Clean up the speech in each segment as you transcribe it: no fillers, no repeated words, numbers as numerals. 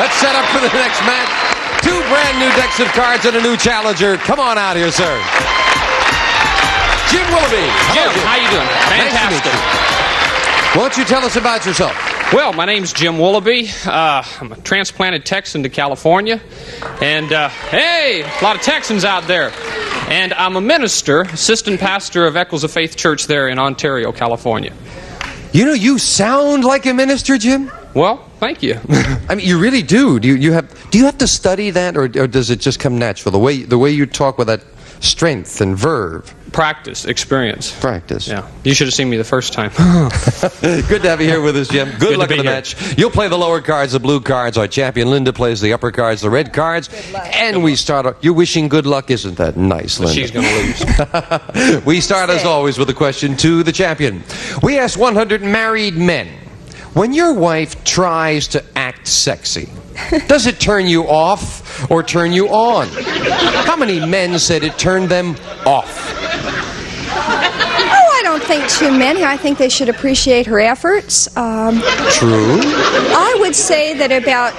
Let's set up for the next match. 2 brand new decks of cards and a new challenger. Come on out here, sir. Jim Willoughby. Jim, how you doing? Fantastic. Nice to meet you. Why don't you tell us about yourself? Well, my name's Jim Willoughby. I'm a transplanted Texan to California. And, hey, a lot of Texans out there. And I'm a minister, assistant pastor of Eccles of Faith Church there in Ontario, California. You know, you sound like a minister, Jim. Well, thank you. I mean, you really do. Do you have to study that, or does it just come natural? The way you talk with that strength and verve. Practice, experience. Practice. Yeah. You should have seen me the first time. Good to have you here with us, Jim. Good luck in the match. You'll play the lower cards, the blue cards. Our champion Linda plays the upper cards, the red cards. And we start. You're wishing good luck, isn't that nice, Linda? She's going to lose. We start, as always, with a question to the champion. We asked 100 married men, when your wife tries to act sexy, does it turn you off or turn you on? How many men said it turned them off? I don't think too many. I think they should appreciate her efforts. True. I would say that about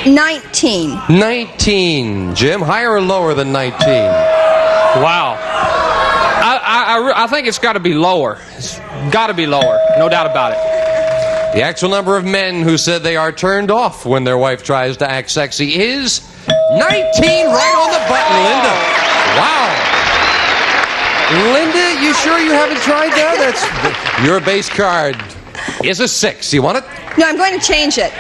19. 19. Jim, higher or lower than 19? Wow. I think it's got to be lower. It's got to be lower. No doubt about it. The actual number of men who said they are turned off when their wife tries to act sexy is 19. Right on the button, Linda. Wow. Linda, you sure you haven't tried that? That's your base card is a 6. You want it? No, I'm going to change it.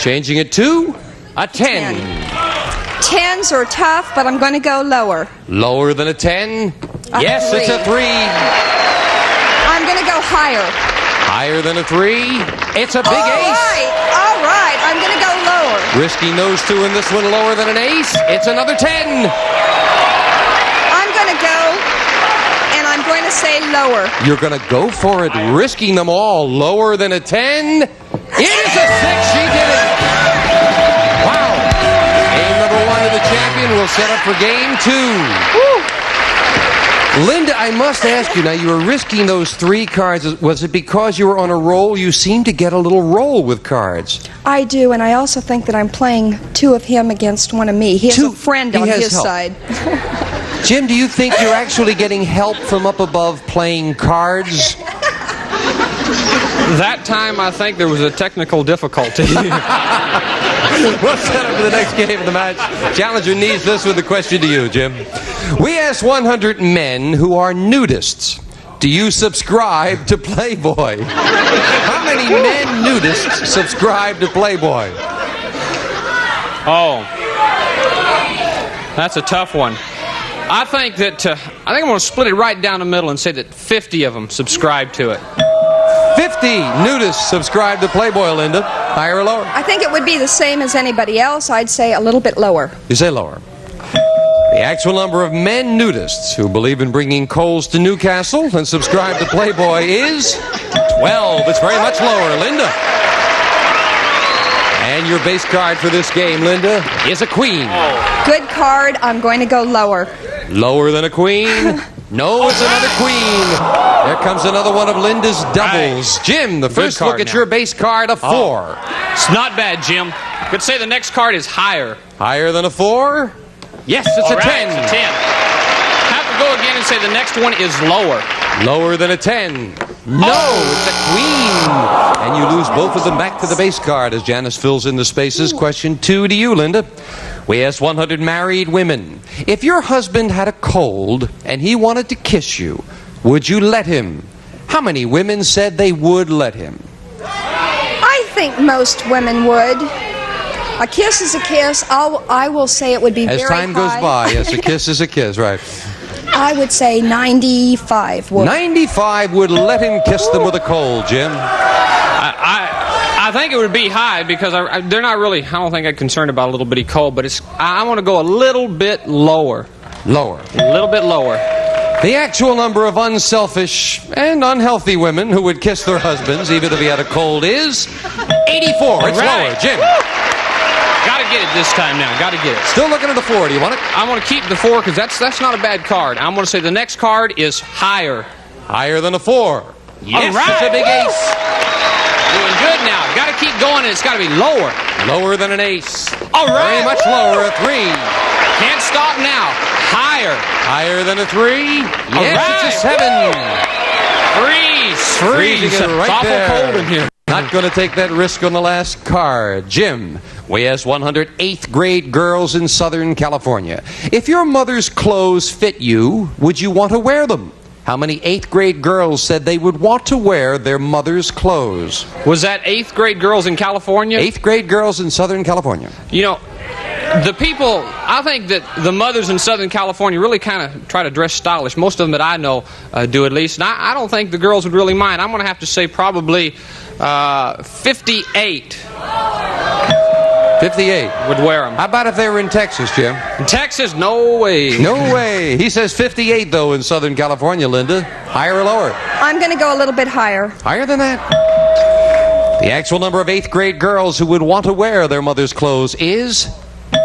Changing it to a 10. 10s are tough, but I'm going to go lower. Lower than a 10? Yes, 3. it's a 3. I'm going to go higher. Higher than a 3? It's a big ace. All right. I'm going to go lower. Risky nose 2 in this one, lower than an ace. It's another 10. I'm going to go, and I'm going to say lower. You're going to go for it, risking them all. Lower than a 10? It is a 6. She did it. Wow. Game number 1 of the champion will set up for game 2. Woo. Linda, I must ask you, now you were risking those 3 cards. Was it because you were on a roll? You seem to get a little roll with cards. I do, and I also think that I'm playing 2 of him against 1 of me. He has a friend on his side. Jim, do you think you're actually getting help from up above playing cards? That time, I think there was a technical difficulty. We'll set up for the next game of the match. Challenger needs this with a question to you, Jim. We asked 100 men who are nudists, do you subscribe to Playboy? How many men nudists subscribe to Playboy? Oh, that's a tough one. I think I'm going to split it right down the middle and say that 50 of them subscribe to it. 50 nudists subscribe to Playboy, Linda. Higher or lower? I think it would be the same as anybody else. I'd say a little bit lower. You say lower. The actual number of men nudists who believe in bringing coals to Newcastle and subscribe to Playboy is 12. It's very much lower, Linda. And your base card for this game, Linda, is a queen. Good card. I'm going to go lower. Lower than a queen? No, it's another queen. There comes another one of Linda's doubles. Right. Jim, the first look at your base card, a 4. It's not bad, Jim. Could say the next card is higher. Higher than a 4? Yes, it's a 10. It's a 10. Have to go again and say the next one is lower. Lower than a 10. No, it's a queen. And you lose both of them back to the base card as Janice fills in the spaces. Question 2 to you, Linda. We asked 100 married women, if your husband had a cold and he wanted to kiss you, would you let him? How many women said they would let him? I think most women would. A kiss is a kiss. I will say it would be very high. As time goes by, yes, a kiss is a kiss, right. I would say 95 would. 95 would let him kiss them with a cold, Jim. I think it would be high because they're not really, I don't think I'm concerned about a little bitty cold, but I want to go a little bit lower. Lower. A little bit lower. The actual number of unselfish and unhealthy women who would kiss their husbands, even if he had a cold, is 84. It's lower. Jim. Got to get it this time now. Got to get it. Still looking at the 4. Do you want it? I want to keep the 4 because that's not a bad card. I'm going to say the next card is higher. Higher than a 4. Yes, it's a big ace. Doing good now. Got to keep going, and it's got to be lower. Lower than an ace. All right. Very much lower, a 3. Can't stop now. Higher. Higher than a 3. Yes, right. it's a 7. Freeze. Freezing it right It's awful there. cold in here. Not going to take that risk on the last card. Jim, we asked 100 8th grade girls in Southern California. If your mother's clothes fit you, would you want to wear them? How many 8th grade girls said they would want to wear their mother's clothes? Was that 8th grade girls in California? 8th grade girls in Southern California. You know, the people, I think that the mothers in Southern California really kind of try to dress stylish. Most of them that I know do, at least. And I don't think the girls would really mind. I'm going to have to say probably 58 58. would wear them. How about if they were in Texas, Jim? In Texas, no way. No way. He says 58, though, in Southern California, Linda. Higher or lower? I'm going to go a little bit higher. Higher than that? The actual number of 8th grade girls who would want to wear their mother's clothes is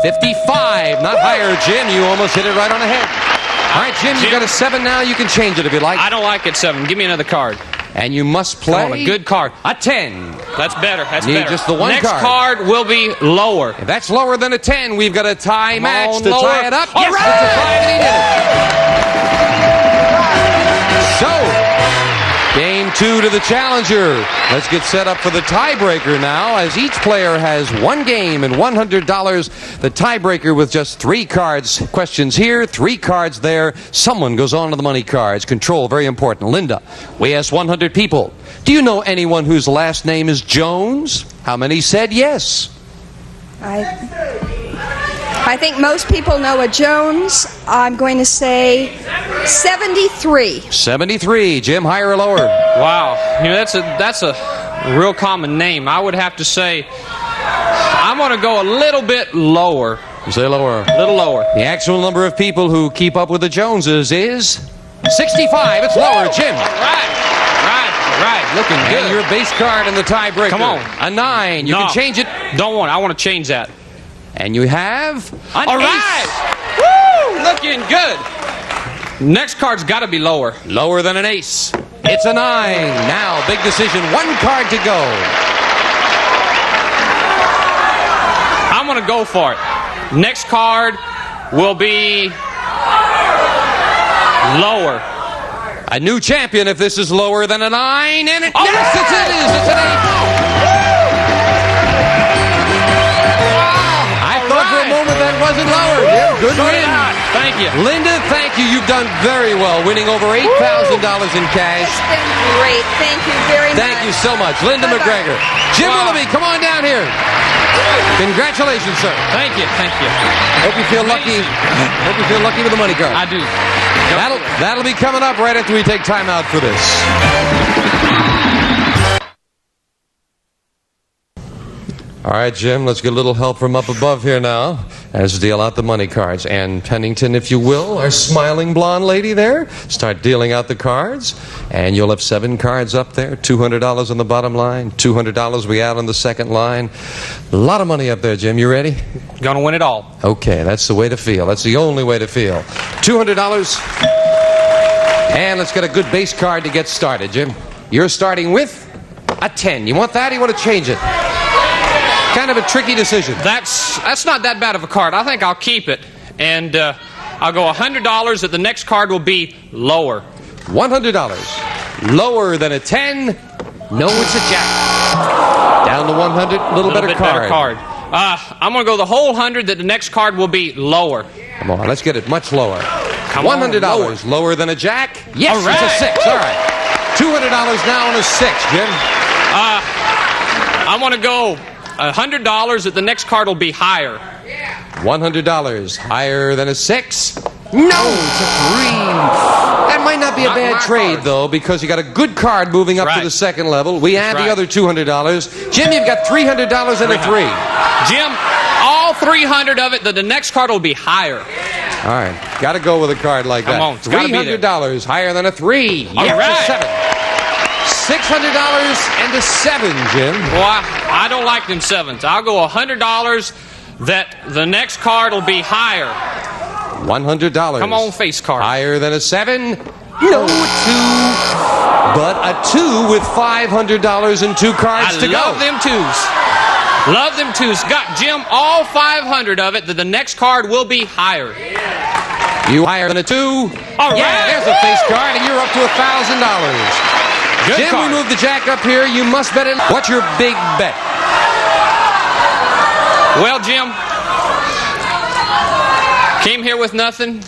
55. Not higher, Jim. You almost hit it right on the head. All right, Jim, you got a 7 now. You can change it if you like. I don't like it, 7. Give me another card. And you must I play want a good card. a 10. That's better. That's Need better. just the one Next card. will be lower. If that's lower than a 10, we've got a tie Come match on, to lower. tie it up. All Yes, right. it's a 5, and he did it. So, game 2 to the challenger. Let's get set up for the tiebreaker now, as each player has 1 game and $100. The tiebreaker with just 3 cards. Questions here, 3 cards there. Someone goes on to the money cards. Control, very important. Linda, we asked 100 people. Do you know anyone whose last name is Jones? How many said yes? I think most people know a Jones. I'm going to say 73. 73. Jim, higher or lower? Wow. You know, that's a real common name. I would have to say I'm going to go a little bit lower. You say lower. A little lower. The actual number of people who keep up with the Joneses is 65. It's lower, Jim. Right. Looking And good. your base card in the tiebreaker. Come on. A 9. You No. can change it. Don't want it. I want to change that. And you have an All ace. right. Woo! Looking good. Next card's got to be lower. Lower than an ace. It's a 9. Now, big decision. 1 card to go. I'm going to go for it. Next card will be lower. A new champion if this is lower than a 9. And it, All yes, right. it is. It's an 8. I thought for a moment that wasn't lower. Jim. Good So win. did I. Thank you. Linda, thank you. You've done very well, winning over $8,000 in cash. It's been great. Thank you very much. Thank you so much. Linda Bye-bye. McGregor. Jim Wow. Willoughby, come on down here. Congratulations, sir. Thank you. Hope you feel lucky. Hope you feel lucky with the money card. I do. That'll be coming up right after we take time out for this. All right, Jim, let's get a little help from up above here now as we deal out the money cards. Ann Pennington, if you will, our smiling blonde lady there, start dealing out the cards. And you'll have 7 cards up there, $200 on the bottom line, $200 we out on the second line. A lot of money up there, Jim. You ready? Gonna win it all. Okay, that's the way to feel. That's the only way to feel. $200. And let's get a good base card to get started, Jim. You're starting with a 10. You want that or you want to change it? Kind of a tricky decision. That's not that bad of a card. I think I'll keep it. And I'll go $100 that the next card will be lower. $100. Lower than a 10. No, it's a jack. Down to 100. A little better bit card. better card. I'm going to go the whole 100 that the next card will be lower. Come on, let's get it much lower. Come on, $100. Lower than a jack. Yes, All right. it's a 6. All right. $200 now on a 6, Jim. I want to go $100 that the next card will be higher. $100. Higher than a 6. No, it's a 3. That might not be a Not bad my trade, card. though, because you got a good card moving up to Right. the second level. We add right. the other $200. Jim, you've got $300 and a 3. Jim, all 300 of it, that the next card will be higher. All right. Got to go with a card like Come that. on, it's gotta be there. $300. Higher than a 3. All Yes, right. a 7. $600 and a 7, Jim. Well, I don't like them 7s. I'll go $100 that the next card will be higher. $100. Come on, face card. Higher than a 7. No, 2. but a 2 with $500 and 2 cards to go. I love them 2s. Love them 2s. Got Jim all 500 of it. The next card will be higher. You higher than a 2. All right. Yeah, there's a face card, and you're up to $1,000. Good Jim, card. we move the jack up here. You must bet it. What's your big bet? Well, Jim, came here with nothing.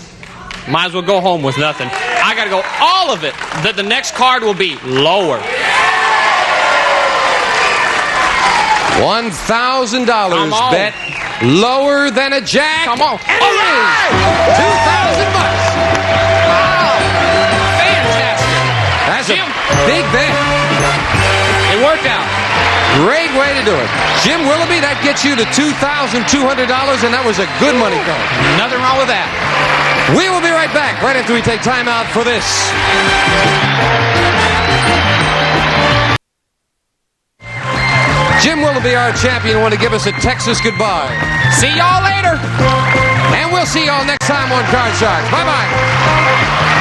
Might as well go home with nothing. I got to go all of it. The next card will be lower. $1,000 on. bet lower than a jack. Come on. And All it right. is $2,000. Fantastic. That's Jim. a big bet. It worked out. Great way to do it. Jim Willoughby, that gets you to $2,200, and that was a good money card. Nothing wrong with that. We will be right back right after we take time out for this. Jim Willoughby, our champion, want to give us a Texas goodbye. See y'all later. And we'll see y'all next time on Card Sharks. Bye-bye.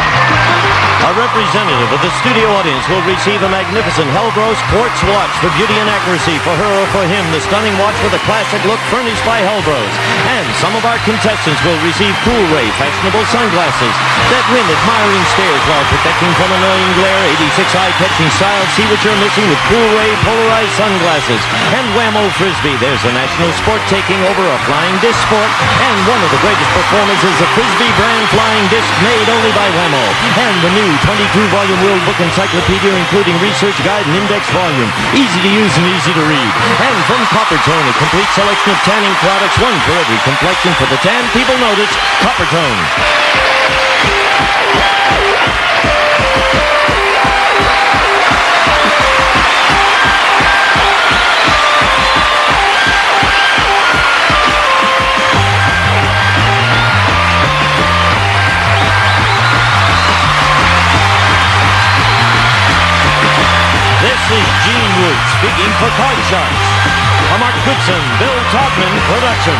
A representative of the studio audience will receive a magnificent Hellbros quartz watch for beauty and accuracy. For her or for him, the stunning watch with a classic look furnished by Hellbros. And some of our contestants will receive Cool Ray fashionable sunglasses that win admiring stares while protecting from annoying glare. 86 eye-catching style. See what you're missing with Cool Ray polarized sunglasses. And Whammo Frisbee. There's a national sport taking over a flying disc sport. And one of the greatest performances, a Frisbee brand flying disc made only by Whammo. And the new 22-volume World Book Encyclopedia, including research guide and index volume. Easy to use and easy to read. And from Coppertone, a complete selection of tanning products, one for every complexion. For the tan people notice, Coppertone. This is Gene Root speaking for Card Sharks. A Mark Goodson, Bill Todman production.